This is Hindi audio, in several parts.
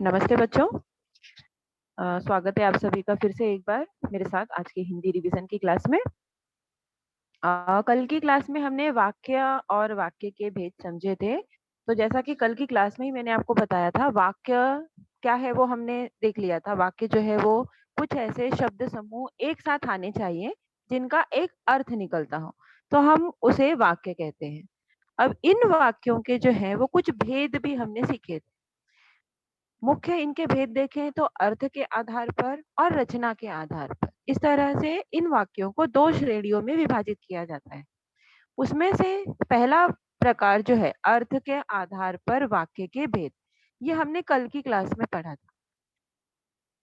नमस्ते बच्चों। स्वागत है आप सभी का फिर से एक बार मेरे साथ आज की हिंदी रिवीजन की क्लास में। कल की क्लास में हमने वाक्य और वाक्य के भेद समझे थे। तो जैसा कि कल की क्लास में ही मैंने आपको बताया था, वाक्य क्या है वो हमने देख लिया था। वाक्य जो है वो कुछ ऐसे शब्द समूह एक साथ आने चाहिए जिनका एक अर्थ निकलता हो, तो हम उसे वाक्य कहते हैं। अब इन वाक्यों के जो है वो कुछ भेद भी हमने सीखे थे। मुख्य इनके भेद देखें तो अर्थ के आधार पर और रचना के आधार पर, इस तरह से इन वाक्यों को दो श्रेणियों में विभाजित किया जाता है। उसमें से पहला प्रकार जो है अर्थ के आधार पर वाक्य के भेद, ये हमने कल की क्लास में पढ़ा था।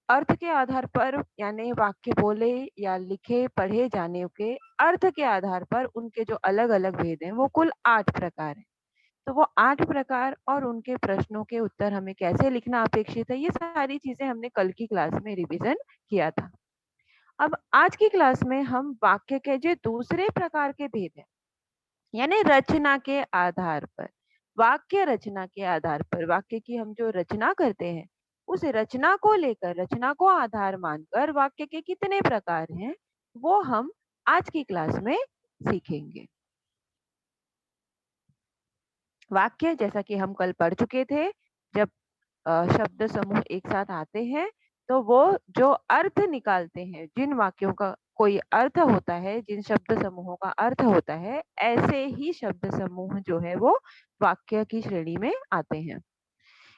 अर्थ के आधार पर यानी वाक्य बोले या लिखे पढ़े जाने के अर्थ के आधार पर उनके जो अलग अलग भेद हैं वो कुल 8 प्रकार हैं। तो वो 8 प्रकार और उनके प्रश्नों के उत्तर हमें कैसे लिखना अपेक्षित है, ये सारी चीजें हमने कल की क्लास में रिवीजन किया था। अब आज की क्लास में हम वाक्य के जो दूसरे प्रकार के भेद हैं, यानी रचना के आधार पर, वाक्य रचना के आधार पर, वाक्य की हम जो रचना करते हैं उस रचना को लेकर, रचना को आधार मानकर वाक्य के कितने प्रकार हैं वो हम आज की क्लास में सीखेंगे। वाक्य जैसा कि हम कल पढ़ चुके थे, जब शब्द समूह एक साथ आते हैं तो वो जो अर्थ निकालते हैं, जिन वाक्यों का कोई अर्थ होता है, जिन शब्द समूहों का अर्थ होता है, ऐसे ही शब्द समूह जो है वो वाक्य की श्रेणी में आते हैं।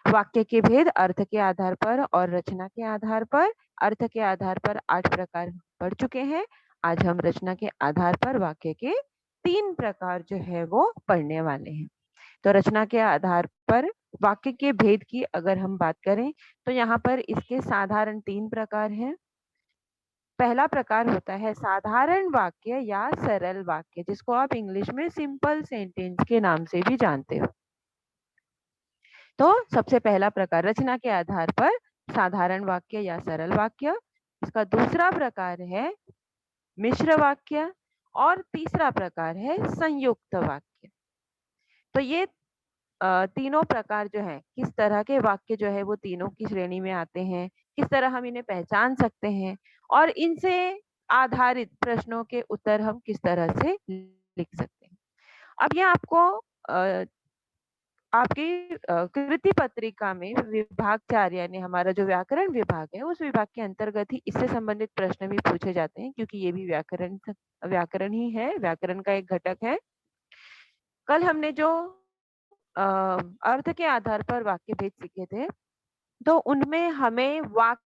वाक्य के भेद अर्थ के आधार पर और रचना के आधार पर। अर्थ के आधार पर 8 प्रकार पढ़ चुके हैं। आज हम रचना के आधार पर वाक्य के 3 प्रकार जो है वो पढ़ने वाले हैं। तो रचना के आधार पर वाक्य के भेद की अगर हम बात करें तो यहाँ पर इसके साधारण 3 प्रकार हैं। पहला प्रकार होता है साधारण वाक्य या सरल वाक्य, जिसको आप इंग्लिश में सिंपल सेंटेंस के नाम से भी जानते हो। तो सबसे पहला प्रकार रचना के आधार पर साधारण वाक्य या सरल वाक्य। इसका दूसरा प्रकार है मिश्र वाक्य और तीसरा प्रकार है संयुक्त वाक्य। तो ये तीनों प्रकार जो है, किस तरह के वाक्य जो है वो तीनों की श्रेणी में आते हैं, किस तरह हम इन्हें पहचान सकते हैं और इनसे आधारित प्रश्नों के उत्तर हम किस तरह से लिख सकते हैं। अब ये आपको आपकी कृति पत्रिका में विभाग 4 यानी हमारा जो व्याकरण विभाग है उस विभाग के अंतर्गत ही इससे संबंधित प्रश्न भी पूछे जाते हैं, क्योंकि ये भी व्याकरण ही है, व्याकरण का एक घटक है। कल हमने जो अर्थ के आधार पर वाक्य भेद सीखे थे, तो उनमें हमें वाक्य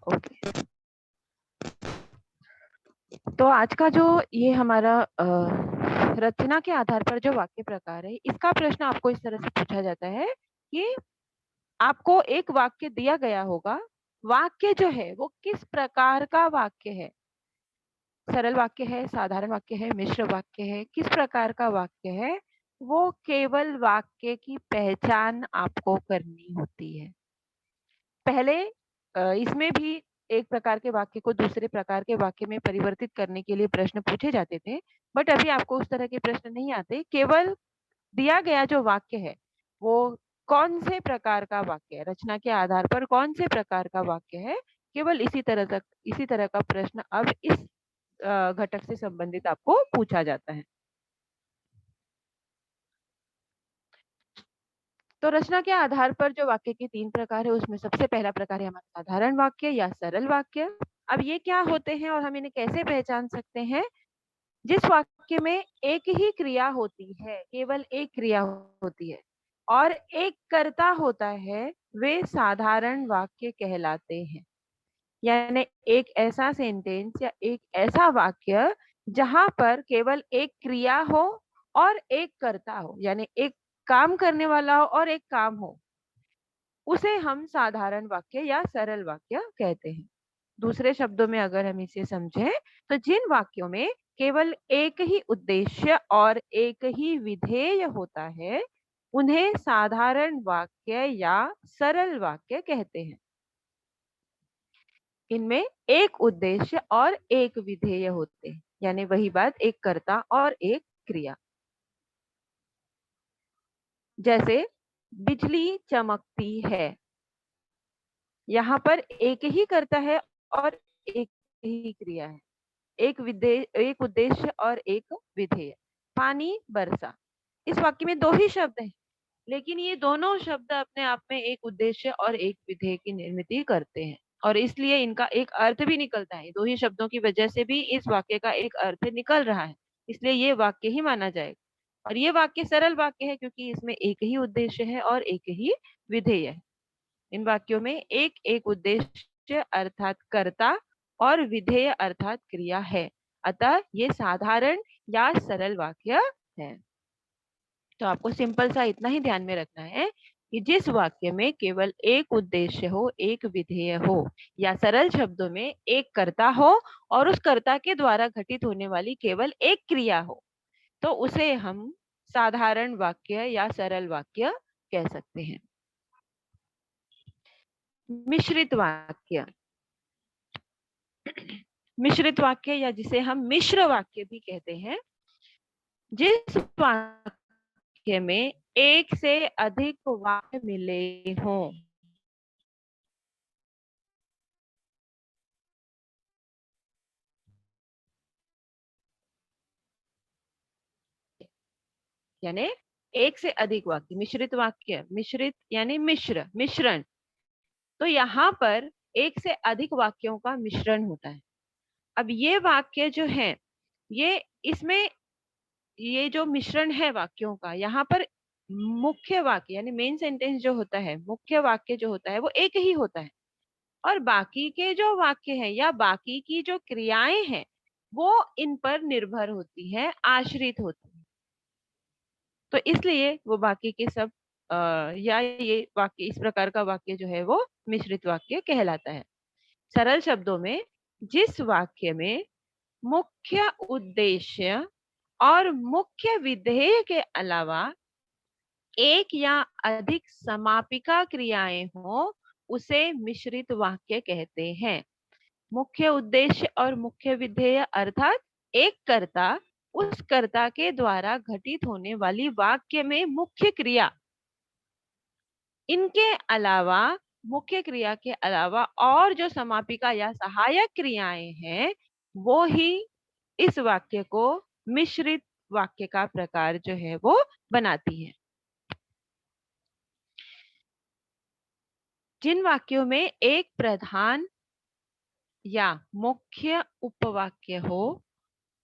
ओके। तो आज का जो ये हमारा रचना के आधार पर जो वाक्य प्रकार है, इसका प्रश्न आपको इस तरह से पूछा जाता है कि आपको एक वाक्य दिया गया होगा, वाक्य जो है वो किस प्रकार का वाक्य है, सरल वाक्य है, साधारण वाक्य है, मिश्र वाक्य है, किस प्रकार का वाक्य है, वो केवल वाक्य की पहचान आपको करनी होती है। पहले इसमें भी एक प्रकार के वाक्य को दूसरे प्रकार के वाक्य में परिवर्तित करने के लिए प्रश्न पूछे जाते थे, बट अभी आपको उस तरह के प्रश्न नहीं आते। केवल दिया गया जो वाक्य है वो कौन से प्रकार का वाक्य है, रचना के आधार पर कौन से प्रकार का वाक्य है, केवल इसी तरह का प्रश्न अब इस घटक से संबंधित आपको पूछा जाता है। तो रचना के आधार पर जो वाक्य के 3 प्रकार है उसमें सबसे पहला प्रकार है हमारा साधारण वाक्य या सरल वाक्य। अब ये क्या होते हैं और हम इन्हें कैसे पहचान सकते हैं? जिस वाक्य में एक ही क्रिया होती है, केवल एक क्रिया होती है और एक कर्ता होता है, वे साधारण वाक्य कहलाते हैं। यानी एक ऐसा सेंटेंस या एक ऐसा वाक्य जहां पर केवल एक क्रिया हो और एक कर्ता हो, यानी एक काम करने वाला हो और एक काम हो, उसे हम साधारण वाक्य या सरल वाक्य कहते हैं। दूसरे शब्दों में अगर हम इसे समझें, तो जिन वाक्यों में केवल एक ही उद्देश्य और एक ही विधेय होता है, उन्हें साधारण वाक्य या सरल वाक्य कहते हैं। इनमें एक उद्देश्य और एक विधेय होते हैं, यानी वही बात, एक कर्ता और एक क्रिया। जैसे बिजली चमकती है, यहाँ पर एक ही कर्ता है और एक ही क्रिया है, एक उद्देश्य और एक विधेय। पानी बरसा, इस वाक्य में दो ही शब्द हैं, लेकिन ये दोनों शब्द अपने आप में एक उद्देश्य और एक विधेय की निर्मित करते हैं, और इसलिए इनका एक अर्थ भी निकलता है। दो ही शब्दों की वजह से भी इस वाक्य का एक अर्थ निकल रहा है, इसलिए ये वाक्य ही माना जाएगा। और ये वाक्य सरल वाक्य है, क्योंकि इसमें एक ही उद्देश्य है और एक ही विधेय है। इन वाक्यों में एक एक उद्देश्य अर्थात कर्ता और विधेय अर्थात क्रिया है, अतः ये साधारण या सरल वाक्य है। तो आपको सिंपल सा इतना ही ध्यान में रखना है कि जिस वाक्य में केवल एक उद्देश्य हो, एक विधेय हो, या सरल शब्दों में एक कर्ता हो और उस कर्ता के द्वारा घटित होने वाली केवल एक क्रिया हो, तो उसे हम साधारण वाक्य या सरल वाक्य कह सकते हैं। मिश्रित वाक्य, मिश्रित वाक्य या जिसे हम मिश्र वाक्य भी कहते हैं, जिस वाक्य में एक से अधिक वाक्य मिले हों, यानी एक से अधिक वाक्य। मिश्रित वाक्य, मिश्रित यानी मिश्र, मिश्रण। तो यहाँ पर एक से अधिक वाक्यों का मिश्रण होता है। अब ये वाक्य जो है, ये इसमें ये जो मिश्रण है वाक्यों का, यहाँ पर मुख्य वाक्य यानी मेन सेंटेंस जो होता है, मुख्य वाक्य जो होता है वो एक ही होता है, और बाकी के जो वाक्य हैं या बाकी की जो क्रियाएं हैं वो इन पर निर्भर होती है, आश्रित होती है। तो इसलिए वो बाकी के सब या ये वाक्य, इस प्रकार का वाक्य जो है वो मिश्रित वाक्य कहलाता है। सरल शब्दों में जिस वाक्य में मुख्य उद्देश्य और मुख्य विधेय के अलावा एक या अधिक समापिका क्रियाएं हो, उसे मिश्रित वाक्य कहते हैं। मुख्य उद्देश्य और मुख्य विधेय अर्थात एक कर्ता, उस कर्ता के द्वारा घटित होने वाली वाक्य में मुख्य क्रिया, इनके अलावा, मुख्य क्रिया के अलावा और जो समापिका या सहायक क्रियाएं हैं, वो ही इस वाक्य को मिश्रित वाक्य का प्रकार जो है वो बनाती है। जिन वाक्यों में एक प्रधान या मुख्य उपवाक्य हो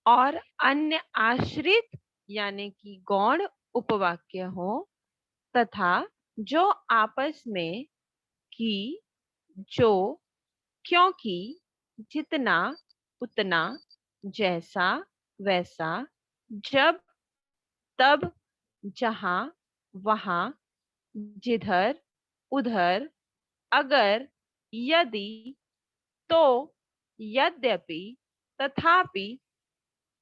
और अन्य आश्रित यानी कि गौण उपवाक्य हो, तथा जो आपस में कि, जो, क्योंकि, जितना, उतना, जैसा, वैसा, जब, तब, जहां, वहां, जिधर, उधर, अगर, यदि, तो, यद्यपि, तथापि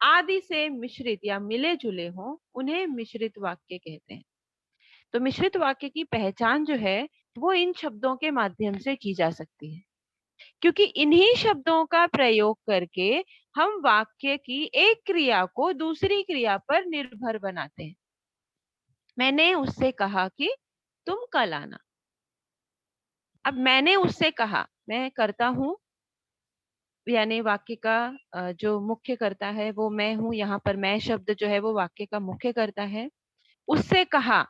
आदि से मिश्रित या मिले जुले हों, उन्हें मिश्रित वाक्य कहते हैं। तो मिश्रित वाक्य की पहचान जो है वो इन शब्दों के माध्यम से की जा सकती है, क्योंकि इन्हीं शब्दों का प्रयोग करके हम वाक्य की एक क्रिया को दूसरी क्रिया पर निर्भर बनाते हैं। मैंने उससे कहा कि तुम कल आना। अब मैंने उससे कहा, मैं करता हूं, यानी वाक्य का जो मुख्य करता है वो मैं हूं। यहाँ पर मैं शब्द जो है वो वाक्य का मुख्य करता है। उससे कहा,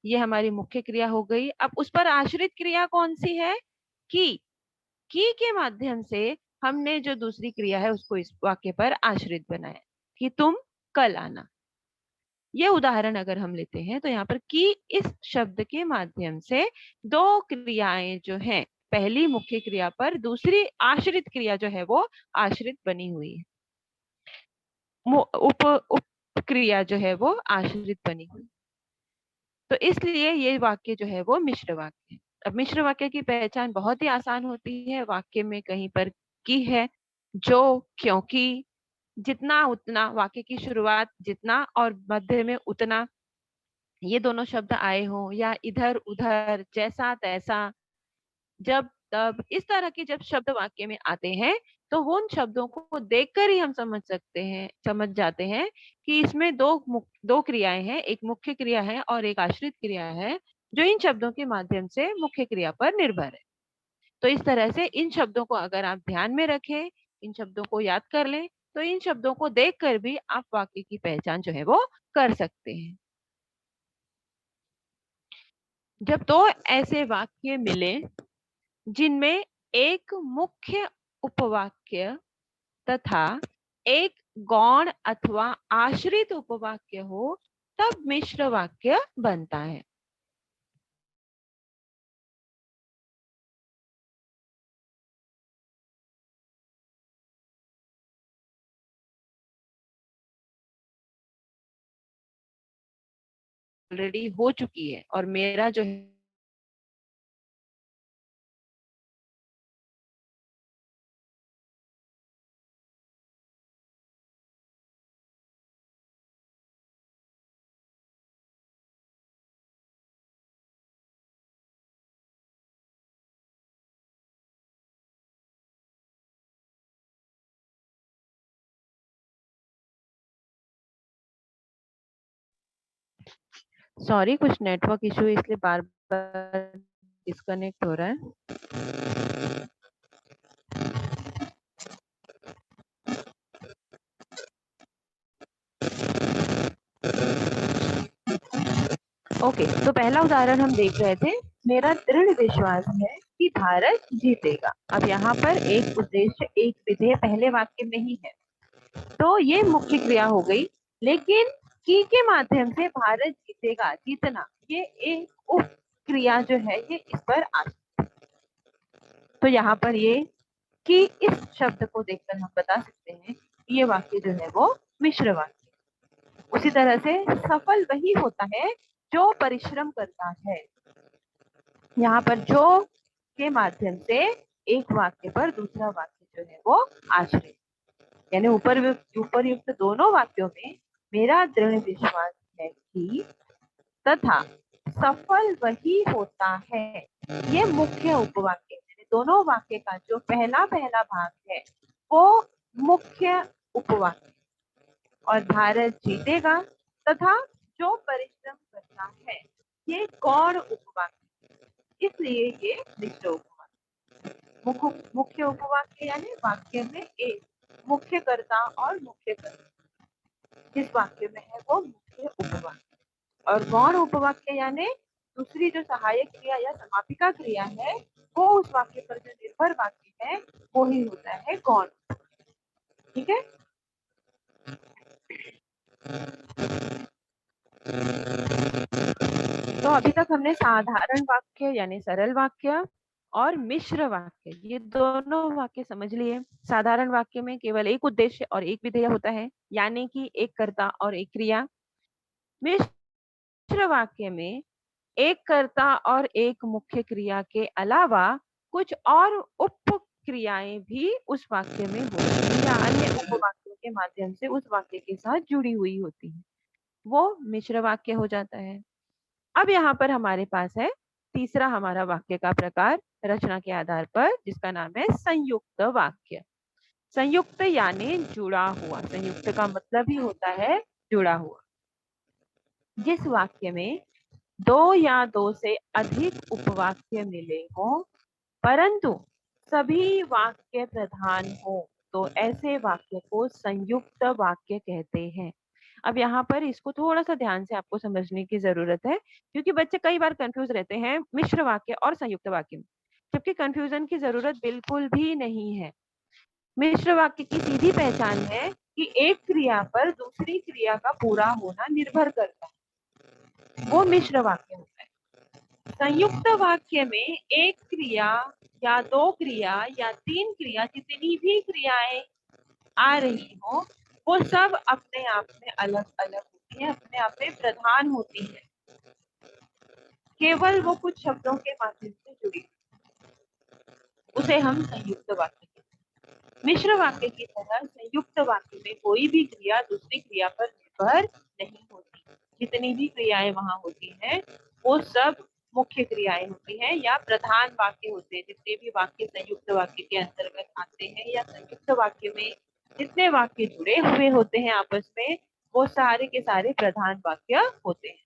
ये हमारी मुख्य क्रिया हो गई। अब उस पर आश्रित क्रिया कौन सी है? की के माध्यम से हमने जो दूसरी क्रिया है उसको इस वाक्य पर आश्रित बनाया कि तुम कल आना। ये उदाहरण अगर हम लेते हैं तो यहाँ पर की इस शब्द के माध्यम से दो क्रियाएं जो हैं, पहली मुख्य क्रिया पर दूसरी आश्रित क्रिया जो है वो आश्रित बनी हुई है। उप उप क्रिया जो है वो आश्रित बनी हुई। तो इसलिए ये वाक्य जो है वो मिश्र वाक्य है। अब मिश्र वाक्य की पहचान बहुत ही आसान होती है। वाक्य में कहीं पर की है, जो, क्योंकि, जितना उतना, वाक्य की शुरुआत जितना और मध्य में उतना, ये दोनों शब्द आए हों, या इधर उधर, जैसा तैसा, जब तब, इस तरह के जब शब्द वाक्य में आते हैं तो वो उन शब्दों को देखकर ही हम समझ जाते हैं कि इसमें दो क्रियाएं हैं, एक मुख्य क्रिया है और एक आश्रित क्रिया है, जो इन शब्दों के माध्यम से मुख्य क्रिया पर निर्भर है। तो इस तरह से इन शब्दों को अगर आप ध्यान में रखें, इन शब्दों को याद कर लें, तो इन शब्दों को देखकर भी आप वाक्य की पहचान जो है वो कर सकते हैं। जब दो ऐसे वाक्य मिले जिनमें एक मुख्य उपवाक्य तथा एक गौण अथवा आश्रित उपवाक्य हो, तब मिश्र वाक्य बनता है। ऑलरेडी हो चुकी है और मेरा जो है सॉरी, कुछ नेटवर्क इशू इसलिए बार बार डिस्कनेक्ट हो रहा है। ओके, तो पहला उदाहरण हम देख रहे थे, मेरा दृढ़ विश्वास है कि भारत जीतेगा। अब यहाँ पर एक उद्देश्य, एक विधेय पहले वाक्य में ही है, तो ये मुख्य क्रिया हो गई। लेकिन की के माध्यम से भारत जीतेगा, जीतना, ये एक उप क्रिया जो है ये इस पर आश्रित। तो यहाँ पर ये कि इस शब्द को देखकर हम बता सकते हैं कि ये वाक्य जो है वो मिश्र वाक्य। उसी तरह से सफल वही होता है जो परिश्रम करता है। यहाँ पर जो के माध्यम से एक वाक्य पर दूसरा वाक्य जो है वो आश्रित, यानी ऊपरयुक्त दोनों वाक्यों में मेरा दृढ़ विश्वास है कि तथा सफल वही होता है, ये मुख्य उपवाक्य है। दोनों वाक्य का जो पहला पहला भाग है वो मुख्य उपवाक्य, और भारत जीतेगा तथा जो परिश्रम करता है ये गौण उपवाक्य, इसलिए ये मिश्र उपवाक्य। मुख्य उपवाक्य यानी वाक्य में एक मुख्य कर्ता और मुख्य कर्ता, जिस वाक्य में है वो मुख्य उपवाक्य, और गौण उपवाक्य यानी दूसरी जो सहायक क्रिया या समापिका क्रिया है वो उस वाक्य पर जो निर्भर वाक्य है वो ही होता है गौण। ठीक है, तो अभी तक हमने साधारण वाक्य यानी सरल वाक्य और मिश्र वाक्य, ये दोनों वाक्य समझ लिए। साधारण वाक्य में केवल एक उद्देश्य और एक विधेय होता है, यानी कि एक कर्ता और एक क्रिया। मिश्र वाक्य में एक कर्ता और एक मुख्य क्रिया के अलावा कुछ और उप क्रियाएं भी उस वाक्य में होती हैं या अन्य उपवाक्यों के माध्यम से उस वाक्य के साथ जुड़ी हुई होती है, वो मिश्र वाक्य हो जाता है। अब यहाँ पर हमारे पास है तीसरा हमारा वाक्य का प्रकार रचना के आधार पर, जिसका नाम है संयुक्त वाक्य। संयुक्त यानी जुड़ा हुआ, संयुक्त का मतलब ही होता है जुड़ा हुआ। जिस वाक्य में दो या दो से अधिक उपवाक्य मिले हों परंतु सभी वाक्य प्रधान हो, तो ऐसे वाक्य को संयुक्त वाक्य कहते हैं। अब यहाँ पर इसको थोड़ा सा ध्यान से आपको समझने की जरूरत है, क्योंकि बच्चे कई बार कंफ्यूज रहते हैं मिश्र वाक्य और संयुक्त वाक्य में, जबकि कंफ्यूजन की जरूरत बिल्कुल भी नहीं है। मिश्र वाक्य की सीधी पहचान है कि एक क्रिया पर दूसरी क्रिया का पूरा होना निर्भर करता है, वो मिश्र वाक्य होता है। संयुक्त वाक्य में एक क्रिया या दो क्रिया या तीन क्रिया, जितनी भी क्रियाएं आ रही हो, वो सब अपने आप में अलग अलग होती है, अपने आप में प्रधान होती है, केवल वो कुछ शब्दों के माध्यम से जुड़ी, उसे हम संयुक्त वाक्य कहते हैं। मिश्र वाक्य की तरह संयुक्त वाक्य में कोई भी क्रिया दूसरी क्रिया पर निर्भर नहीं होती। जितनी भी क्रियाएं वहां होती हैं वो सब मुख्य क्रियाएं होती हैं या प्रधान वाक्य होते हैं। जितने भी वाक्य संयुक्त वाक्य के अंतर्गत आते हैं या संयुक्त वाक्य में जितने वाक्य जुड़े हुए होते हैं आपस में, वो सारे के सारे प्रधान वाक्य होते हैं।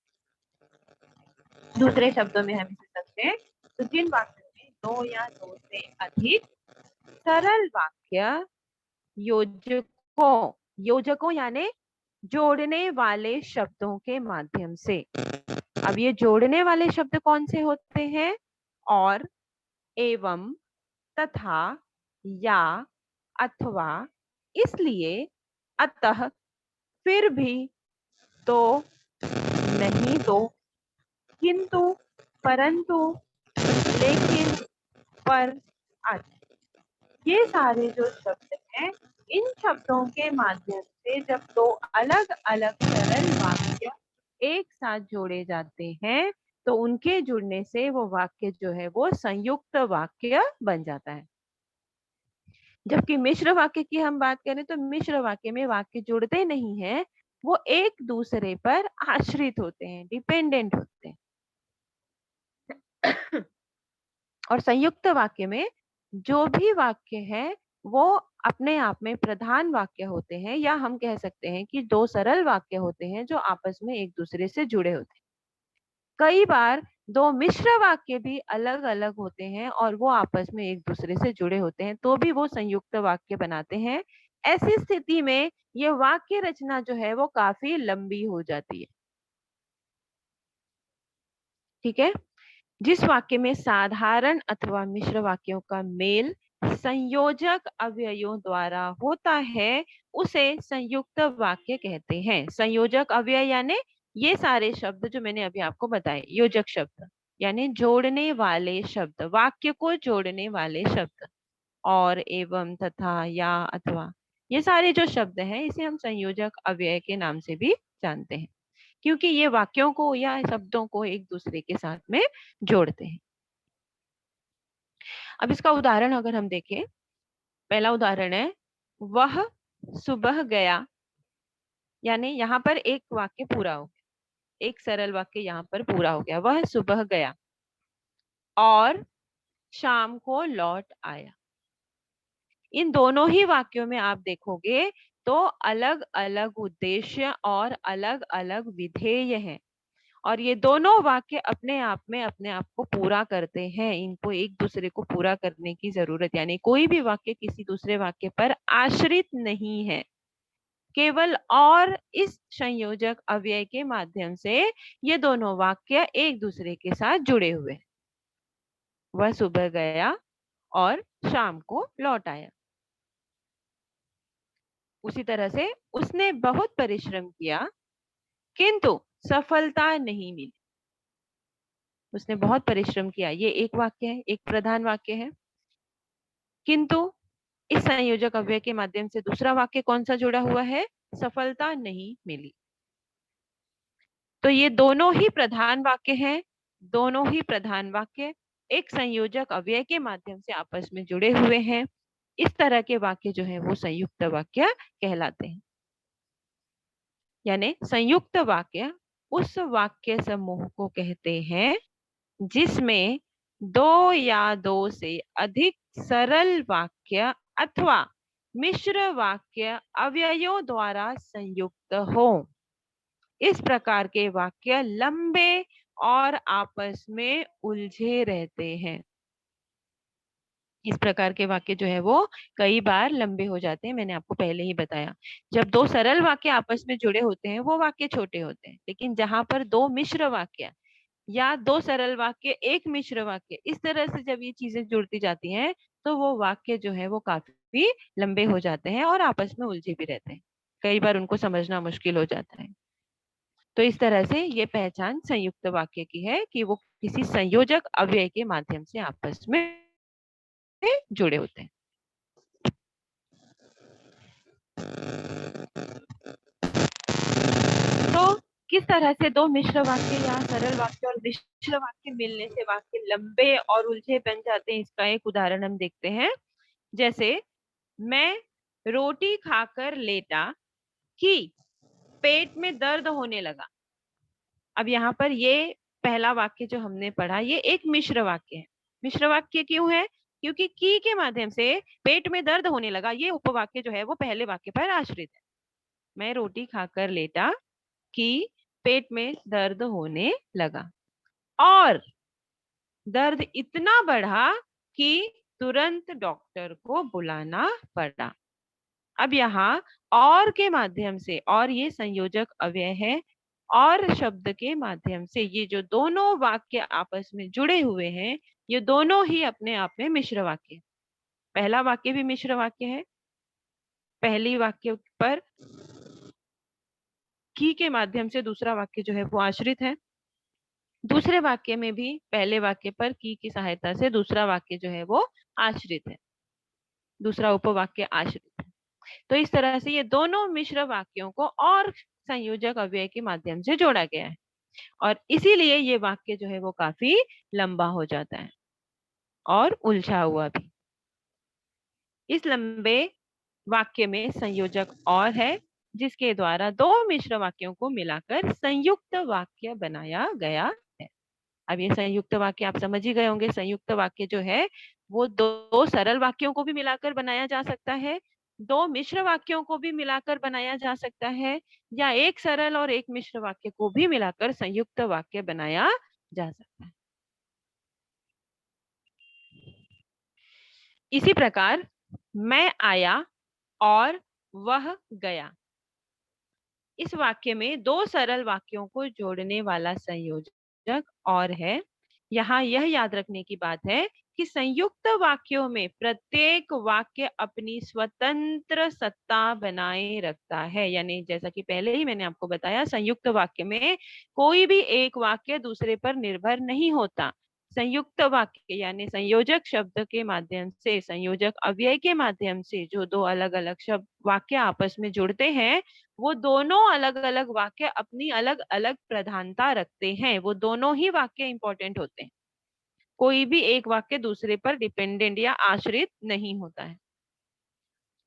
दूसरे शब्दों में हम इसे समझते हैं तो जिन वाक्यों में दो या दो से अधिक सरल वाक्य योजकों यानी जोड़ने वाले शब्दों के माध्यम से। अब ये जोड़ने वाले शब्द कौन से होते हैं? और, एवं, तथा, या, अथवा, इसलिए, अतः, फिर भी, तो, नहीं तो, किंतु, परंतु, लेकिन, पर, आदि। ये सारे जो शब्द हैं, इन शब्दों के माध्यम से जब दो अलग अलग सरल वाक्य एक साथ जोड़े जाते हैं तो उनके जुड़ने से वो वाक्य जो है वो संयुक्त वाक्य बन जाता है। जबकि मिश्र वाक्य की हम बात करें तो मिश्र वाक्य में वाक्य जुड़ते नहीं है, वो एक दूसरे पर आश्रित होते हैं, डिपेंडेंट होते हैं। और संयुक्त वाक्य में जो भी वाक्य है वो अपने आप में प्रधान वाक्य होते हैं, या हम कह सकते हैं कि दो सरल वाक्य होते हैं जो आपस में एक दूसरे से जुड़े होते हैं। कई बार दो मिश्र वाक्य भी अलग अलग होते हैं और वो आपस में एक दूसरे से जुड़े होते हैं, तो भी वो संयुक्त वाक्य बनाते हैं। ऐसी स्थिति में ये वाक्य रचना जो है वो काफी लंबी हो जाती है। ठीक है। जिस वाक्य में साधारण अथवा मिश्र वाक्यों का मेल संयोजक अव्ययों द्वारा होता है उसे संयुक्त वाक्य कहते हैं। संयोजक अव्यय यानी ये सारे शब्द जो मैंने अभी आपको बताए, योजक शब्द यानी जोड़ने वाले शब्द, वाक्य को जोड़ने वाले शब्द, और, एवं, तथा, या, अथवा, ये सारे जो शब्द हैं इसे हम संयोजक अव्यय के नाम से भी जानते हैं, क्योंकि ये वाक्यों को या शब्दों को एक दूसरे के साथ में जोड़ते हैं। अब इसका उदाहरण अगर हम देखें, पहला उदाहरण है वह सुबह गया, यानी यहाँ पर एक वाक्य पूरा हो गया, एक सरल वाक्य यहाँ पर पूरा हो गया। वह सुबह गया और शाम को लौट आया। इन दोनों ही वाक्यों में आप देखोगे तो अलग अलग उद्देश्य और अलग अलग विधेय हैं, और ये दोनों वाक्य अपने आप में अपने आप को पूरा करते हैं। इनको एक दूसरे को पूरा करने की जरूरत, यानी कोई भी वाक्य किसी दूसरे वाक्य पर आश्रित नहीं है, केवल और इस संयोजक अव्यय के माध्यम से ये दोनों वाक्य एक दूसरे के साथ जुड़े हुए हैं। वह सुबह गया और शाम को लौट आया। उसी तरह से उसने बहुत परिश्रम किया किंतु सफलता नहीं मिली। उसने बहुत परिश्रम किया, ये एक वाक्य है, एक प्रधान वाक्य है। किंतु इस संयोजक अव्यय के माध्यम से दूसरा वाक्य कौन सा जुड़ा हुआ है? सफलता नहीं मिली। तो ये दोनों ही प्रधान वाक्य हैं, दोनों ही प्रधान वाक्य एक संयोजक अव्यय के माध्यम से आपस में जुड़े हुए हैं। इस तरह के वाक्य जो है वो संयुक्त वाक्य कहलाते हैं। यानी संयुक्त वाक्य उस वाक्य समूह को कहते हैं जिसमें दो या दो से अधिक सरल वाक्य अथवा मिश्र वाक्य अव्ययों द्वारा संयुक्त हो। इस प्रकार के वाक्य लंबे और आपस में उलझे रहते हैं। इस प्रकार के वाक्य जो है वो कई बार लंबे हो जाते हैं, मैंने आपको पहले ही बताया। जब दो सरल वाक्य आपस में जुड़े होते हैं वो वाक्य छोटे होते हैं, लेकिन जहां पर दो मिश्र वाक्य या दो सरल वाक्य एक मिश्र वाक्य, इस तरह से जब ये चीजें जुड़ती जाती हैं तो वो वाक्य जो है वो काफी लंबे हो जाते हैं और आपस में उलझे भी रहते हैं, कई बार उनको समझना मुश्किल हो जाता है। तो इस तरह से ये पहचान संयुक्त वाक्य की है कि वो किसी संयोजक अव्यय के माध्यम से आपस में जुड़े होते हैं। किस तरह से दो मिश्र वाक्य या सरल वाक्य और मिश्र वाक्य मिलने से वाक्य लंबे और उलझे बन जाते हैं, इसका एक उदाहरण हम देखते हैं। जैसे मैं रोटी खाकर लेटा कि पेट में दर्द होने लगा। अब यहाँ पर ये पहला वाक्य जो हमने पढ़ा ये एक मिश्र वाक्य है। मिश्र वाक्य क्यों है? क्योंकि की के माध्यम से पेट में दर्द होने लगा, ये उपवाक्य जो है वो पहले वाक्य पर आश्रित है। मैं रोटी खाकर लेटा कि पेट में दर्द होने लगा और दर्द इतना बढ़ा कि तुरंत डॉक्टर को बुलाना पड़ा। अब यहाँ और के माध्यम से, और ये संयोजक अव्यय है, और शब्द के माध्यम से ये जो दोनों वाक्य आपस में जुड़े हुए हैं, ये दोनों ही अपने आप में मिश्र वाक्य है। पहला वाक्य भी मिश्र वाक्य है, पहली वाक्य पर की के माध्यम से दूसरा वाक्य जो है वो आश्रित है। दूसरे वाक्य में भी पहले वाक्य पर की सहायता से दूसरा वाक्य जो है वो आश्रित है, दूसरा उपवाक्य आश्रित है। तो इस तरह से ये दोनों मिश्र वाक्यों को और संयोजक अव्यय के माध्यम से जोड़ा गया है, और इसीलिए ये वाक्य जो है वो काफी लंबा हो जाता है और उलझा हुआ भी। इस लंबे वाक्य में संयोजक और है, जिसके द्वारा दो मिश्र वाक्यों को मिलाकर संयुक्त वाक्य बनाया गया है। अब ये संयुक्त वाक्य आप समझ ही गए होंगे। संयुक्त वाक्य जो है वो दो सरल वाक्यों को भी मिलाकर बनाया जा सकता है, दो मिश्र वाक्यों को भी मिलाकर बनाया जा सकता है, या एक सरल और एक मिश्र वाक्य को भी मिलाकर संयुक्त वाक्य बनाया जा सकता है। इसी प्रकार मैं आया और वह गया, इस वाक्य में दो सरल वाक्यों को जोड़ने वाला संयोजक और है। यहाँ यह याद रखने की बात है कि संयुक्त वाक्यों में प्रत्येक वाक्य अपनी स्वतंत्र सत्ता बनाए रखता है। यानी जैसा कि पहले ही मैंने आपको बताया, संयुक्त वाक्य में कोई भी एक वाक्य दूसरे पर निर्भर नहीं होता। संयुक्त वाक्य यानी संयोजक शब्द के माध्यम से, संयोजक अव्यय के माध्यम से जो दो अलग अलग शब्द वाक्य आपस में जुड़ते हैं, वो दोनों अलग अलग वाक्य अपनी अलग अलग प्रधानता रखते हैं। वो दोनों ही वाक्य इंपॉर्टेंट होते हैं, कोई भी एक वाक्य दूसरे पर डिपेंडेंट या आश्रित नहीं होता है।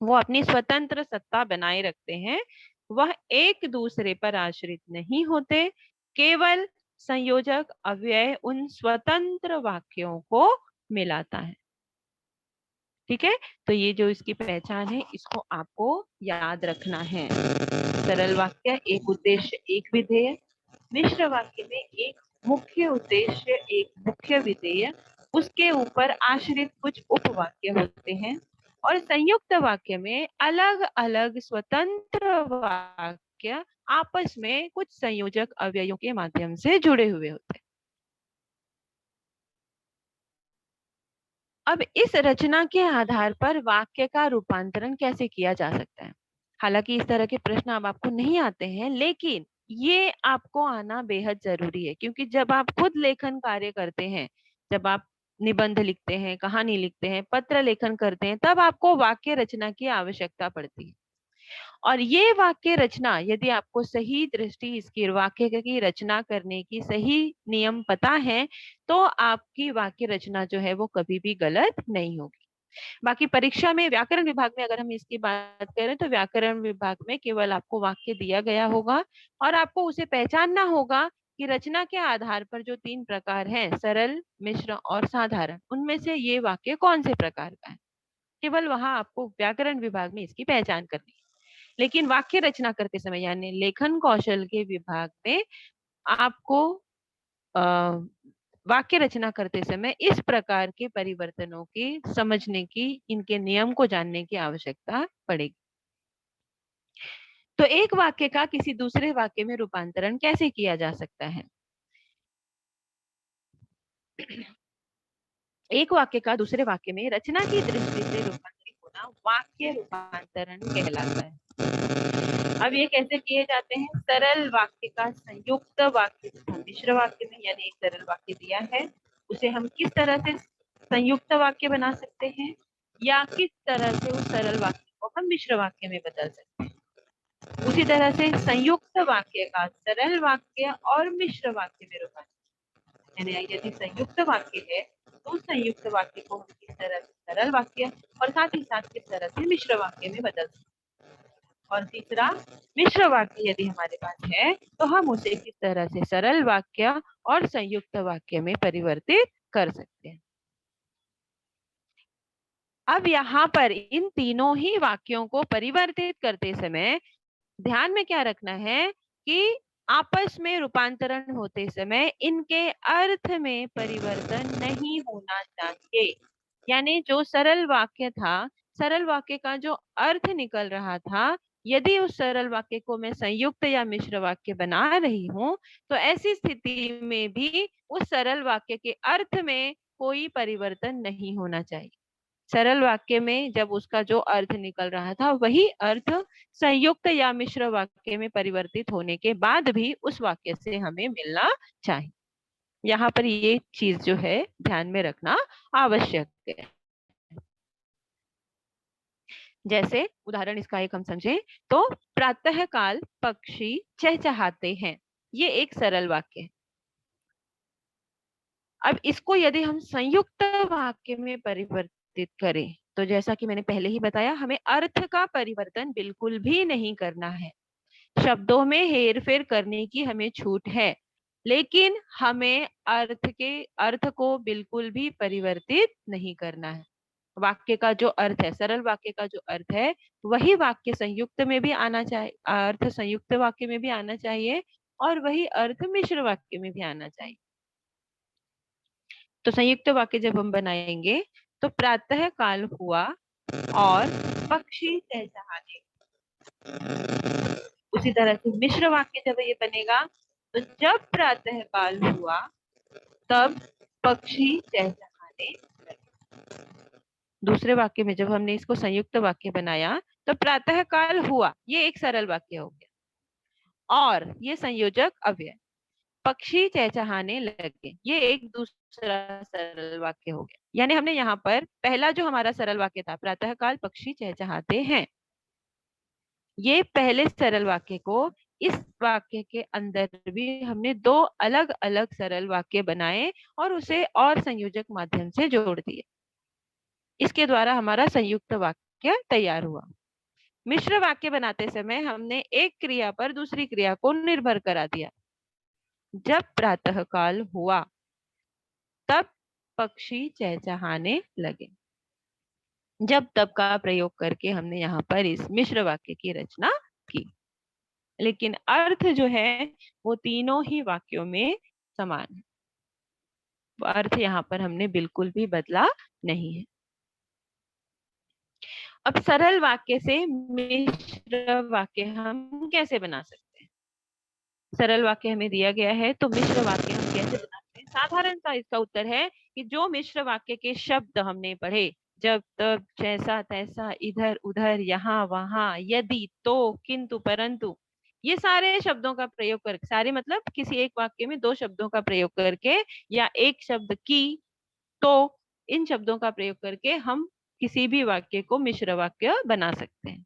वो अपनी स्वतंत्र सत्ता बनाए रखते हैं, वह एक दूसरे पर आश्रित नहीं होते। केवल संयोजक अव्यय उन स्वतंत्र वाक्यों को मिलाता है। ठीक है, तो ये जो इसकी पहचान है, इसको आपको याद रखना है। सरल वाक्य एक उद्देश्य एक विधेय, मिश्र वाक्य में एक मुख्य उद्देश्य एक मुख्य विधेय, उसके ऊपर आश्रित कुछ उपवाक्य होते हैं, और संयुक्त वाक्य में अलग अलग स्वतंत्र वाक्य आपस में कुछ संयोजक अव्ययों के माध्यम से जुड़े हुए होते हैं। अब इस रचना के आधार पर वाक्य का रूपांतरण कैसे किया जा सकता है? हालांकि इस तरह के प्रश्न अब आपको नहीं आते हैं, लेकिन ये आपको आना बेहद जरूरी है, क्योंकि जब आप खुद लेखन कार्य करते हैं, जब आप निबंध लिखते हैं, कहानी लिखते हैं, पत्र लेखन करते हैं, तब आपको वाक्य रचना की आवश्यकता पड़ती है। और ये वाक्य रचना, यदि आपको सही दृष्टि इसकी वाक्य की रचना करने की सही नियम पता है, तो आपकी वाक्य रचना जो है वो कभी भी गलत नहीं होगी। बाकी परीक्षा में व्याकरण विभाग में अगर हम इसकी बात करें, तो व्याकरण विभाग में केवल आपको वाक्य दिया गया होगा और आपको उसे पहचानना होगा कि रचना के आधार पर जो तीन प्रकार हैं, सरल, मिश्र और साधारण, उनमें से ये वाक्य कौन से प्रकार का है। केवल वहां आपको व्याकरण विभाग में इसकी पहचान करनी है। लेकिन वाक्य रचना करते समय यानी लेखन कौशल के विभाग में आपको वाक्य रचना करते समय इस प्रकार के परिवर्तनों की समझने की, इनके नियम को जानने की आवश्यकता पड़ेगी। तो एक वाक्य का किसी दूसरे वाक्य में रूपांतरण कैसे किया जा सकता है? एक वाक्य का दूसरे वाक्य में रचना की दृष्टि से रूपांतरित होना वाक्य रूपांतरण कहलाता है। अब ये कैसे किए जाते हैं? सरल वाक्य का संयुक्त वाक्य मिश्र वाक्य में, यानी एक सरल वाक्य दिया है, उसे हम किस तरह से संयुक्त वाक्य बना सकते हैं, या किस तरह से उस सरल वाक्य को हम मिश्र वाक्य में बदल सकते हैं। उसी तरह से संयुक्त वाक्य का सरल वाक्य और मिश्र वाक्य में रूपांतरण, यानी यदि संयुक्त वाक्य है तो संयुक्त वाक्य को हम किस तरह से सरल वाक्य और साथ ही साथ किस तरह से मिश्र वाक्य में बदल सकते हैं। और तीसरा, मिश्र वाक्य यदि हमारे पास है तो हम उसे किस तरह से सरल वाक्य और संयुक्त वाक्य में परिवर्तित कर सकते हैं। अब यहाँ पर इन तीनों ही वाक्यों को परिवर्तित करते समय ध्यान में क्या रखना है कि आपस में रूपांतरण होते समय इनके अर्थ में परिवर्तन नहीं होना चाहिए। यानी जो सरल वाक्य था, सरल वाक्य का जो अर्थ निकल रहा था, यदि उस सरल वाक्य को मैं संयुक्त या मिश्र वाक्य बना रही हूँ तो ऐसी स्थिति में भी उस सरल वाक्य के अर्थ में कोई परिवर्तन नहीं होना चाहिए। सरल वाक्य में जब उसका जो अर्थ निकल रहा था वही अर्थ संयुक्त या मिश्र वाक्य में परिवर्तित होने के बाद भी उस वाक्य से हमें मिलना चाहिए। यहाँ पर ये चीज जो है ध्यान में रखना आवश्यक है। जैसे उदाहरण इसका एक हम समझें तो प्रातः काल पक्षी चहचहाते हैं, ये एक सरल वाक्य है। अब इसको यदि हम संयुक्त वाक्य में परिवर्तित करें तो जैसा कि मैंने पहले ही बताया, हमें अर्थ का परिवर्तन बिल्कुल भी नहीं करना है। शब्दों में हेरफेर करने की हमें छूट है, लेकिन हमें अर्थ को बिल्कुल भी परिवर्तित नहीं करना है। वाक्य का जो अर्थ है, सरल वाक्य का जो अर्थ है, वही वाक्य संयुक्त में भी आना चाहिए, अर्थ संयुक्त वाक्य में भी आना चाहिए और वही अर्थ मिश्र वाक्य में भी आना चाहिए। तो संयुक्त वाक्य जब हम बनाएंगे तो प्रातः काल हुआ और पक्षी चहचहाने। उसी तरह से मिश्र वाक्य जब ये बनेगा तो जब प्रातः काल हुआ तब पक्षी चहचहाने लगे। दूसरे वाक्य में जब हमने इसको संयुक्त वाक्य बनाया तो प्रातः काल हुआ, ये एक सरल वाक्य हो गया और ये संयोजक अव्यय, पक्षी चहचहाने लगे, ये एक दूसरा सरल वाक्य हो गया। यानी हमने यहाँ पर पहला जो हमारा सरल वाक्य था, प्रातःकाल पक्षी चहचहाते हैं, ये पहले सरल वाक्य को इस वाक्य के अंदर भी हमने दो अलग अलग सरल वाक्य बनाए और उसे और संयोजक माध्यम से जोड़ दिए। इसके द्वारा हमारा संयुक्त वाक्य तैयार हुआ। मिश्र वाक्य बनाते समय हमने एक क्रिया पर दूसरी क्रिया को निर्भर करा दिया। जब प्रातःकाल हुआ तब पक्षी चहचहाने लगे। जब तब का प्रयोग करके हमने यहाँ पर इस मिश्र वाक्य की रचना की, लेकिन अर्थ जो है वो तीनों ही वाक्यों में समान है। अर्थ यहाँ पर हमने बिल्कुल भी बदला नहीं है। अब सरल वाक्य से मिश्र वाक्य हम कैसे बना सकते हैं? सरल वाक्य हमें दिया गया है तो मिश्र वाक्य हम कैसे बनाते हैं? साधारण सा इसका उत्तर है कि जो मिश्र वाक्य के शब्द हमने पढ़े, जब तब जैसा तैसा इधर उधर यहाँ वहां यदि तो किंतु परंतु, ये सारे शब्दों का प्रयोग करके, सारे मतलब किसी एक वाक्य में दो शब्दों का प्रयोग करके या एक शब्द की, तो इन शब्दों का प्रयोग करके हम किसी भी वाक्य को मिश्र वाक्य बना सकते हैं।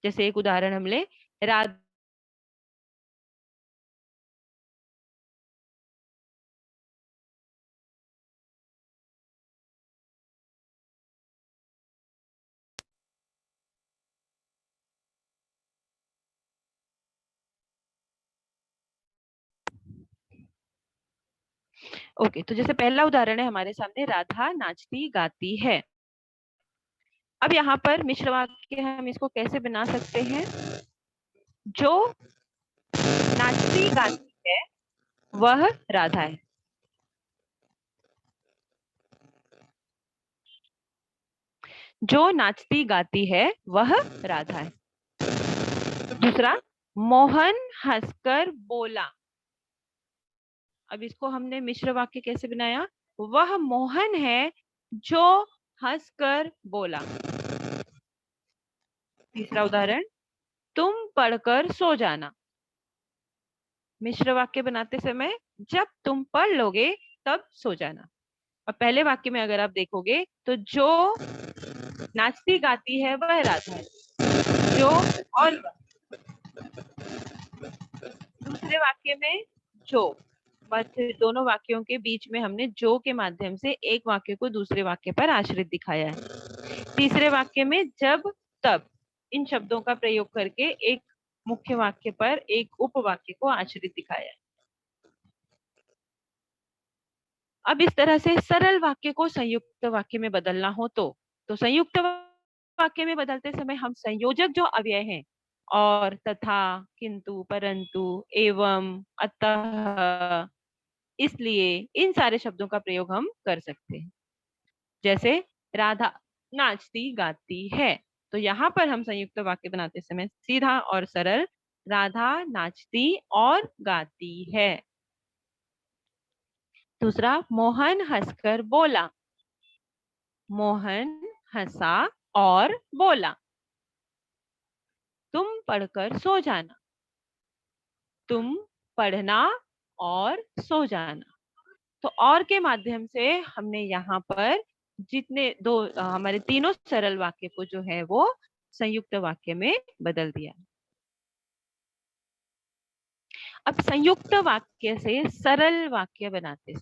जैसे एक उदाहरण हम ले, रात ओके, तो जैसे पहला उदाहरण है हमारे सामने, राधा नाचती गाती है। अब यहाँ पर मिश्र वाक्य हम इसको कैसे बना सकते हैं? जो नाचती गाती है वह राधा है। जो नाचती गाती है वह राधा है। दूसरा, मोहन हंसकर बोला। अब इसको हमने मिश्र वाक्य कैसे बनाया? वह मोहन है जो हंसकर बोला। तीसरा उदाहरण, तुम पढ़कर सो जाना। मिश्र वाक्य बनाते समय जब तुम पढ़ लोगे तब सो जाना। और पहले वाक्य में अगर आप देखोगे तो जो नाचती गाती है वह राधा है, जो और दूसरे वाक्य में जो, बस दोनों वाक्यों के बीच में हमने जो के माध्यम से एक वाक्य को दूसरे वाक्य पर आश्रित दिखाया है। तीसरे वाक्य में जब तब इन शब्दों का प्रयोग करके एक मुख्य वाक्य पर एक उपवाक्य को आश्रित दिखाया है। अब इस तरह से सरल वाक्य को संयुक्त वाक्य में बदलना हो तो संयुक्त वाक्य में बदलते समय हम संयोजक जो अव्यय हैं और, तथा, किंतु, परंतु, एवं, अतः, इसलिए, इन सारे शब्दों का प्रयोग हम कर सकते हैं। जैसे राधा नाचती गाती है, तो यहाँ पर हम संयुक्त वाक्य बनाते समय सीधा और सरल राधा नाचती और गाती है। दूसरा, मोहन हंसकर बोला, मोहन हंसा और बोला। तुम पढ़कर सो जाना, तुम पढ़ना और सो जाना। तो और के माध्यम से हमने यहाँ पर जितने दो हमारे तीनों सरल वाक्य को जो है वो संयुक्त वाक्य में बदल दिया। अब संयुक्त वाक्य से सरल वाक्य बनाते हैं,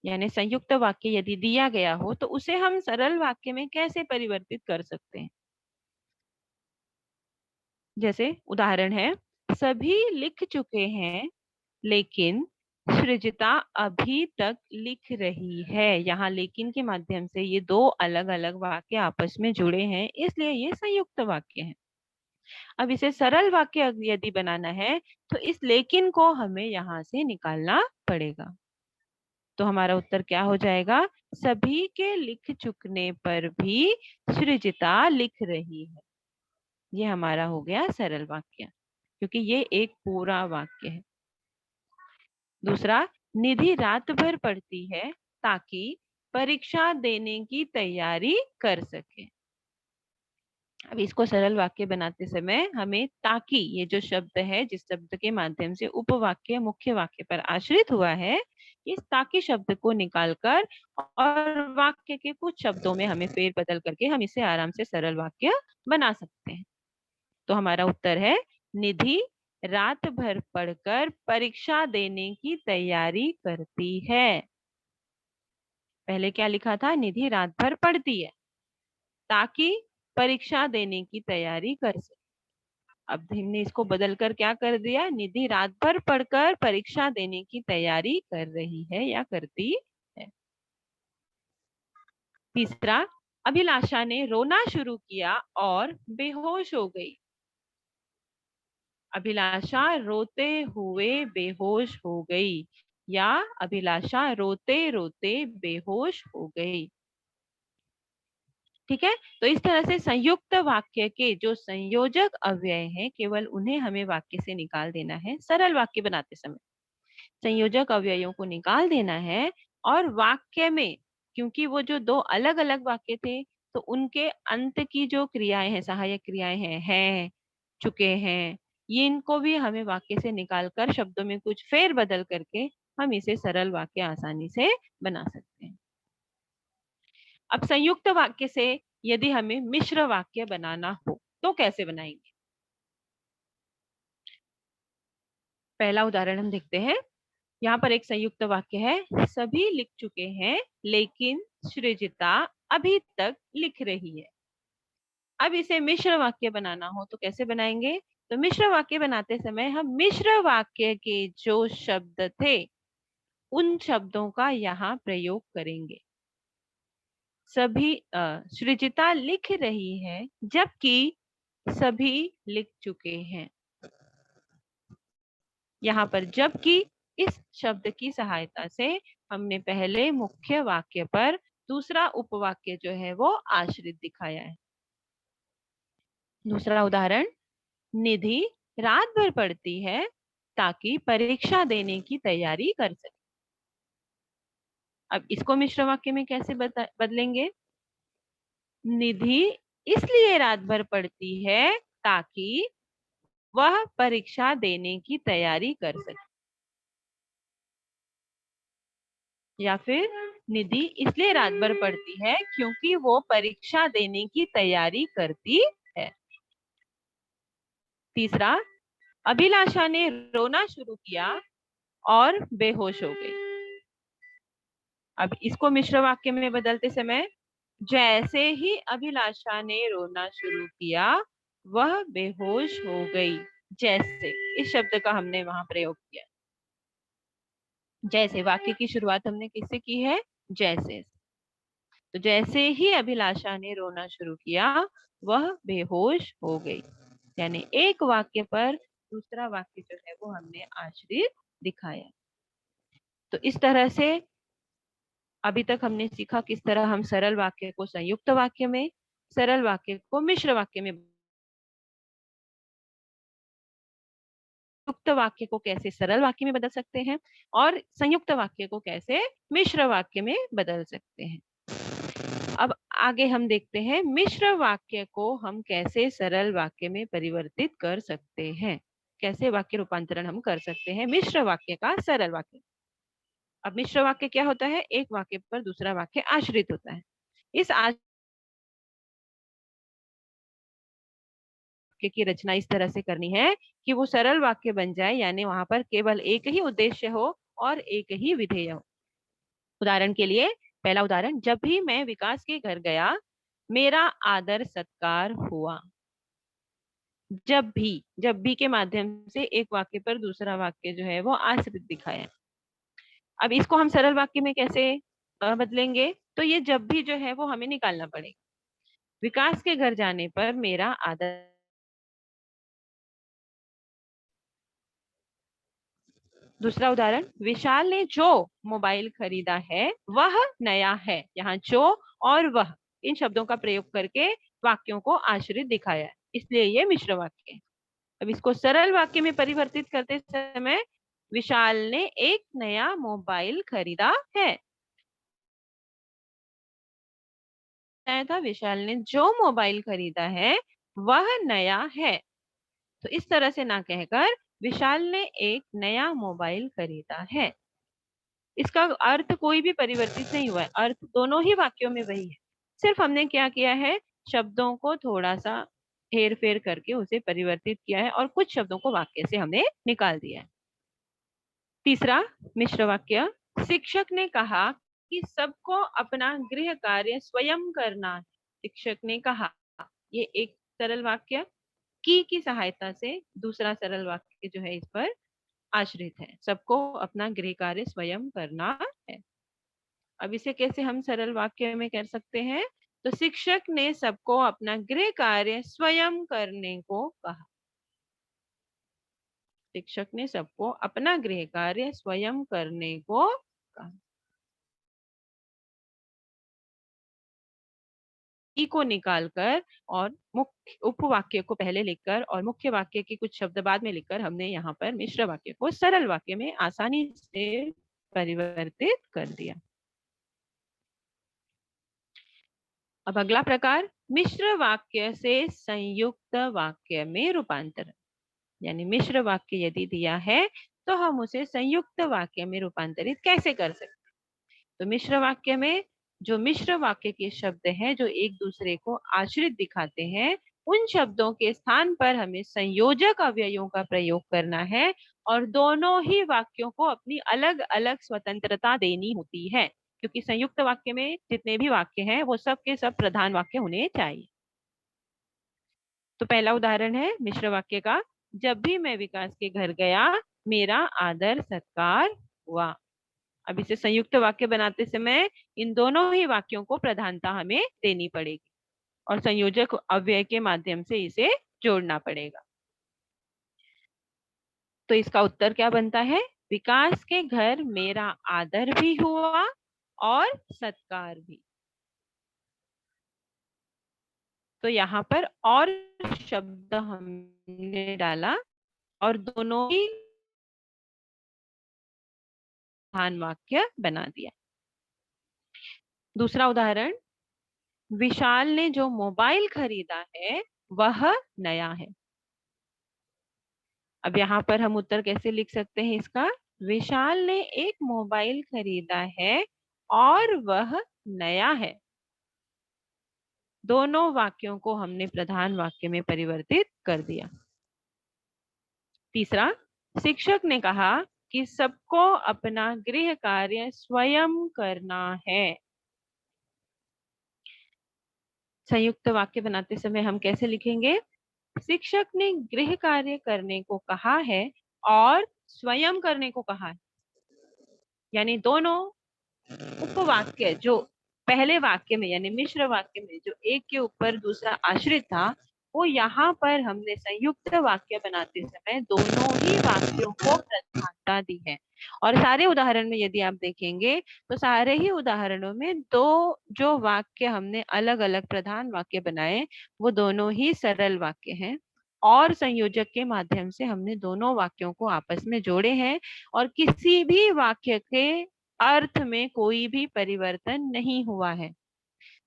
यानी संयुक्त वाक्य यदि दिया गया हो तो उसे हम सरल वाक्य में कैसे परिवर्तित कर सकते हैं। जैसे उदाहरण है, सभी लिख चुके हैं लेकिन सृजिता अभी तक लिख रही है। यहाँ लेकिन के माध्यम से ये दो अलग अलग वाक्य आपस में जुड़े हैं, इसलिए ये संयुक्त वाक्य है। अब इसे सरल वाक्य यदि बनाना है तो इस लेकिन को हमें यहाँ से निकालना पड़ेगा। तो हमारा उत्तर क्या हो जाएगा, सभी के लिख चुकने पर भी सृजिता लिख रही है। ये हमारा हो गया सरल वाक्य, क्योंकि ये एक पूरा वाक्य है। दूसरा, निधि रात भर पढ़ती है ताकि परीक्षा देने की तैयारी कर सके। अब इसको सरल वाक्य बनाते समय हमें ताकि, ये जो शब्द है जिस शब्द के माध्यम से उपवाक्य मुख्य वाक्य पर आश्रित हुआ है, इस ताकि शब्द को निकालकर और वाक्य के कुछ शब्दों में हमें फेर बदल करके हम इसे आराम से सरल वाक्य बना सकते हैं। तो हमारा उत्तर है, निधि रात भर पढ़कर परीक्षा देने की तैयारी करती है। पहले क्या लिखा था, निधि रात भर पढ़ती है ताकि परीक्षा देने की तैयारी कर सके। अब हमने इसको बदलकर क्या कर दिया, निधि रात भर पढ़कर परीक्षा देने की तैयारी कर रही है या करती है। तीसरा, अभिलाषा ने रोना शुरू किया और बेहोश हो गई। अभिलाषा रोते हुए बेहोश हो गई या अभिलाषा रोते रोते बेहोश हो गई। ठीक है, तो इस तरह से संयुक्त वाक्य के जो संयोजक अव्यय हैं केवल उन्हें हमें वाक्य से निकाल देना है। सरल वाक्य बनाते समय संयोजक अव्ययों को निकाल देना है और वाक्य में, क्योंकि वो जो दो अलग अलग वाक्य थे तो उनके अंत की जो क्रियाएं हैं, सहायक क्रियाएं हैं, चुके हैं, ये इनको भी हमें वाक्य से निकालकर शब्दों में कुछ फेर बदल करके हम इसे सरल वाक्य आसानी से बना सकते हैं। अब संयुक्त वाक्य से यदि हमें मिश्र वाक्य बनाना हो तो कैसे बनाएंगे। पहला उदाहरण हम देखते हैं। यहाँ पर एक संयुक्त वाक्य है, सभी लिख चुके हैं लेकिन सृजिता अभी तक लिख रही है। अब इसे मिश्र वाक्य बनाना हो तो कैसे बनाएंगे, तो मिश्र वाक्य बनाते समय हम मिश्र वाक्य के जो शब्द थे उन शब्दों का यहाँ प्रयोग करेंगे। सभी सृजिता लिख रही है जबकि सभी लिख चुके हैं। यहाँ पर जबकि इस शब्द की सहायता से हमने पहले मुख्य वाक्य पर दूसरा उपवाक्य जो है वो आश्रित दिखाया है। दूसरा उदाहरण, निधि रात भर पढ़ती है ताकि परीक्षा देने की तैयारी कर सके। अब इसको मिश्र वाक्य में कैसे बदलेंगे, निधि इसलिए रात भर पढ़ती है ताकि वह परीक्षा देने की तैयारी कर सके, या फिर निधि इसलिए रात भर पढ़ती है क्योंकि वो परीक्षा देने की तैयारी करती है। तीसरा, अभिलाषा ने रोना शुरू किया और बेहोश हो गई। अब इसको मिश्र वाक्य में बदलते समय, जैसे ही अभिलाषा ने रोना शुरू किया वह बेहोश हो गई। जैसे, इस शब्द का हमने वहां प्रयोग किया। जैसे वाक्य की शुरुआत हमने किससे की है? जैसे। तो जैसे ही अभिलाषा ने रोना शुरू किया वह बेहोश हो गई। यानी एक वाक्य पर दूसरा वाक्य जो है वो हमने आश्रित दिखाया। तो इस तरह से अभी तक हमने सीखा किस तरह हम सरल वाक्य को संयुक्त वाक्य में, सरल वाक्य को मिश्र वाक्य में, युक्त वाक्य को कैसे सरल वाक्य में बदल सकते हैं और संयुक्त वाक्य को कैसे मिश्र वाक्य में बदल सकते हैं। अब आगे हम देखते हैं मिश्र वाक्य को हम कैसे सरल वाक्य में परिवर्तित कर सकते हैं। कैसे वाक्य रूपांतरण हम कर सकते हैं मिश्र वाक्य का सरल वाक्य। अब मिश्र वाक्य क्या होता है? एक वाक्य पर दूसरा वाक्य आश्रित होता है। इस वाक्य की रचना इस तरह से करनी है कि वो सरल वाक्य बन जाए, यानी वहां पर केवल एक ही उद्देश्य हो और एक ही विधेय हो। उदाहरण के लिए, पहला उदाहरण, जब भी मैं विकास के घर गया मेरा आदर सत्कार हुआ। जब भी के माध्यम से एक वाक्य पर दूसरा वाक्य जो है वो आश्रित दिखाया। अब इसको हम सरल वाक्य में कैसे बदलेंगे? तो ये जब भी जो है वो हमें निकालना पड़ेगा। विकास के घर जाने पर मेरा आदर। दूसरा उदाहरण, विशाल ने जो मोबाइल खरीदा है वह नया है। यहाँ जो और वह, इन शब्दों का प्रयोग करके वाक्यों को आश्रित दिखाया है, इसलिए ये मिश्र वाक्य है। अब इसको सरल वाक्य में परिवर्तित करते समय, विशाल ने एक नया मोबाइल खरीदा है। था विशाल ने जो मोबाइल खरीदा है वह नया है। तो इस तरह से ना कहकर विशाल ने एक नया मोबाइल खरीदा है। इसका अर्थ कोई भी परिवर्तित नहीं हुआ है, अर्थ दोनों ही वाक्यों में वही है। सिर्फ हमने क्या किया है, शब्दों को थोड़ा सा हेर फेर करके उसे परिवर्तित किया है और कुछ शब्दों को वाक्य से हमने निकाल दिया है। तीसरा मिश्र वाक्य, शिक्षक ने कहा कि सबको अपना गृह कार्य स्वयं करना है। शिक्षक ने कहा, ये एक सरल वाक्य की सहायता से दूसरा सरल वाक्य जो है इस पर आश्रित है। सबको अपना गृह कार्य स्वयं करना है। अब इसे कैसे हम सरल वाक्य में कर सकते हैं? तो शिक्षक ने सबको अपना गृह कार्य स्वयं करने को कहा। शिक्षक ने सबको अपना गृह कार्य स्वयं करने को कहा। ई को निकालकर और मुख्य उपवाक्य को पहले लिखकर और मुख्य वाक्य के कुछ शब्द बाद में लिखकर हमने यहाँ पर मिश्र वाक्य को सरल वाक्य में आसानी से परिवर्तित कर दिया। अब अगला प्रकार, मिश्र वाक्य से संयुक्त वाक्य में रूपांतरण। यानी मिश्र वाक्य यदि दिया है तो हम उसे संयुक्त वाक्य में रूपांतरित कैसे कर सकते हैं? तो मिश्र वाक्य में जो मिश्र वाक्य के शब्द हैं जो एक दूसरे को आश्रित दिखाते हैं, उन शब्दों के स्थान पर हमें संयोजक अव्ययों का प्रयोग करना है और दोनों ही वाक्यों को अपनी अलग अलग स्वतंत्रता देनी होती है, क्योंकि संयुक्त वाक्य में जितने भी वाक्य हैं वो सब के सब प्रधान वाक्य होने चाहिए। तो पहला उदाहरण है मिश्र वाक्य का, जब भी मैं विकास के घर गया मेरा आदर सत्कार हुआ। अब इसे संयुक्त वाक्य बनाते समय इन दोनों ही वाक्यों को प्रधानता हमें देनी पड़ेगी और संयोजक अव्यय के माध्यम से इसे जोड़ना पड़ेगा। तो इसका उत्तर क्या बनता है? विकास के घर मेरा आदर भी हुआ और सत्कार भी। तो यहाँ पर और शब्द हमने डाला और दोनों ही प्रधान वाक्य बना दिया। दूसरा उदाहरण, विशाल ने जो मोबाइल खरीदा है वह नया है। अब यहाँ पर हम उत्तर कैसे लिख सकते हैं इसका? विशाल ने एक मोबाइल खरीदा है और वह नया है। दोनों वाक्यों को हमने प्रधान वाक्य में परिवर्तित कर दिया। तीसरा, शिक्षक ने कहा कि सबको अपना गृह कार्य स्वयं करना है। संयुक्त वाक्य बनाते समय हम कैसे लिखेंगे? शिक्षक ने गृह कार्य करने को कहा है और स्वयं करने को कहा है। यानी दोनों उपवाक्य जो पहले वाक्य में यानी मिश्र वाक्य में जो एक के ऊपर दूसरा आश्रित था, वो यहाँ पर हमने संयुक्त वाक्य बनाते समय दोनों ही वाक्यों को प्रधानता दी है। और सारे उदाहरण में यदि आप देखेंगे तो सारे ही उदाहरणों में दो जो वाक्य हमने अलग अलग प्रधान वाक्य बनाए वो दोनों ही सरल वाक्य हैं और संयोजक के माध्यम से हमने दोनों वाक्यों को आपस में जोड़े हैं और किसी भी वाक्य के अर्थ में कोई भी परिवर्तन नहीं हुआ है।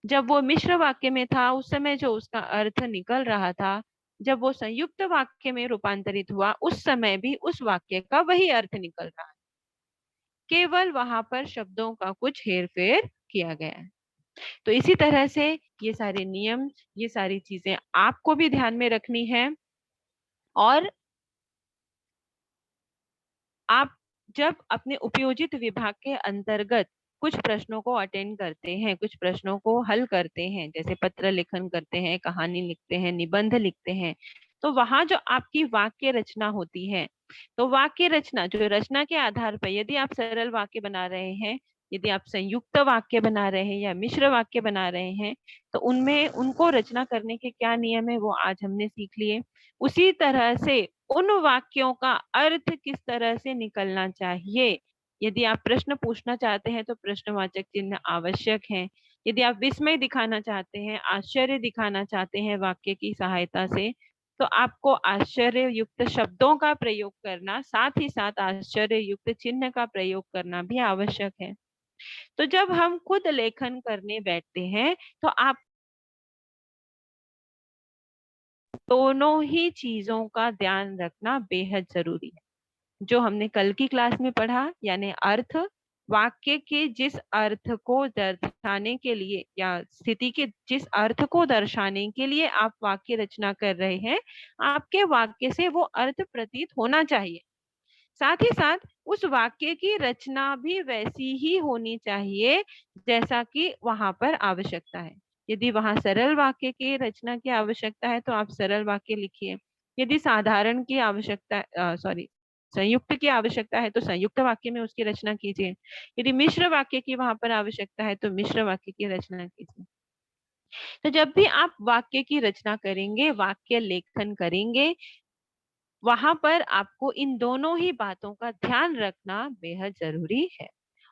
जब वो मिश्र वाक्य में था उस समय जो उसका अर्थ निकल रहा था, जब वो संयुक्त वाक्य में रूपांतरित हुआ उस समय भी उस वाक्य का वही अर्थ निकल रहा है, केवल वहां पर शब्दों का कुछ हेरफेर किया गया है। तो इसी तरह से ये सारे नियम, ये सारी चीजें आपको भी ध्यान में रखनी है और आप जब अपने उपयोजित विभाग के अंतर्गत कुछ प्रश्नों को अटेंड करते हैं, कुछ प्रश्नों को हल करते हैं, जैसे पत्र लेखन करते हैं, कहानी लिखते हैं, निबंध लिखते हैं, तो वहां जो आपकी वाक्य रचना होती है, तो वाक्य रचना जो रचना के आधार पर यदि आप सरल वाक्य बना रहे हैं, यदि आप संयुक्त वाक्य बना रहे हैं या मिश्र वाक्य बना रहे हैं, तो उनमें उनको रचना करने के क्या नियम है वो आज हमने सीख लिए। उसी तरह से उन वाक्यों का अर्थ किस तरह से निकलना चाहिए, यदि आप प्रश्न पूछना चाहते हैं तो प्रश्नवाचक चिन्ह आवश्यक है। यदि आप विस्मय दिखाना चाहते हैं, आश्चर्य दिखाना चाहते हैं वाक्य की सहायता से, तो आपको आश्चर्य युक्त शब्दों का प्रयोग करना, साथ ही साथ आश्चर्य युक्त चिन्ह का प्रयोग करना भी आवश्यक है। तो जब हम खुद लेखन करने बैठते हैं तो आप दोनों ही चीजों का ध्यान रखना बेहद जरूरी है। जो हमने कल की क्लास में पढ़ा, यानी अर्थ, वाक्य के जिस अर्थ को दर्शाने के लिए या स्थिति के जिस अर्थ को दर्शाने के लिए आप वाक्य रचना कर रहे हैं, आपके वाक्य से वो अर्थ प्रतीत होना चाहिए। साथ ही साथ उस वाक्य की रचना भी वैसी ही होनी चाहिए जैसा कि वहां पर आवश्यकता है। यदि वहां सरल वाक्य की रचना की आवश्यकता है तो आप सरल वाक्य लिखिए। यदि साधारण की आवश्यकता सॉरी संयुक्त की आवश्यकता है तो संयुक्त वाक्य में उसकी रचना कीजिए। यदि मिश्र वाक्य की वहां पर आवश्यकता है तो मिश्र वाक्य की रचना कीजिए। तो जब भी आप वाक्य की रचना करेंगे, वाक्य लेखन करेंगे, वहां पर आपको इन दोनों ही बातों का ध्यान रखना बेहद जरूरी है।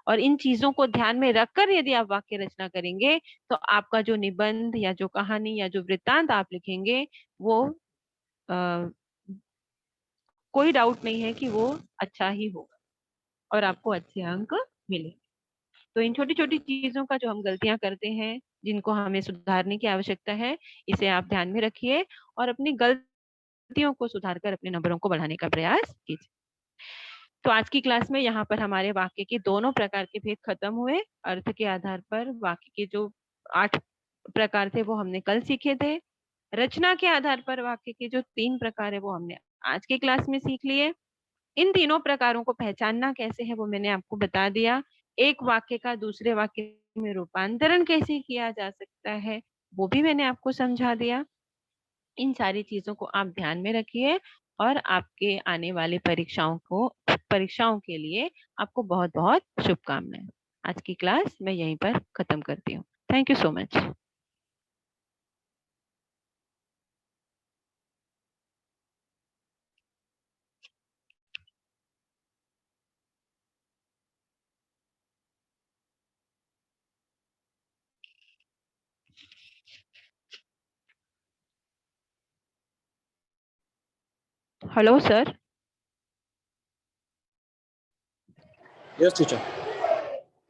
और इन चीजों को ध्यान में रखकर यदि आप वाक्य रचना करेंगे तो आपका जो निबंध या जो कहानी या जो वृत्तांत आप लिखेंगे वो आ, कोई डाउट नहीं है कि वो अच्छा ही होगा और आपको अच्छे अंक मिलेंगे। तो इन छोटी छोटी चीजों का जो हम गलतियां करते हैं, जिनको हमें सुधारने की आवश्यकता है, इसे आप ध्यान में रखिए और अपनी गलतियों को सुधार कर अपने नंबरों को बढ़ाने का प्रयास कीजिए। तो आज की क्लास में यहाँ पर हमारे वाक्य के दोनों प्रकार के भेद खत्म हुए। अर्थ के आधार पर वाक्य के जो 8 प्रकार थे वो हमने कल सीखे थे। रचना के आधार पर वाक्य के जो 3 प्रकार है वो हमने आज के क्लास में सीख लिए। इन तीनों प्रकारों को पहचानना कैसे है वो मैंने आपको बता दिया। एक वाक्य का दूसरे वाक्य में रूपांतरण कैसे किया जा सकता है वो भी मैंने आपको समझा दिया। इन सारी चीजों को आप ध्यान में रखिए और आपके आने वाले परीक्षाओं के लिए आपको बहुत बहुत शुभकामनाएं। आज की क्लास मैं यहीं पर खत्म करती हूँ। Thank you so much. Hello sir. Yes, teacher.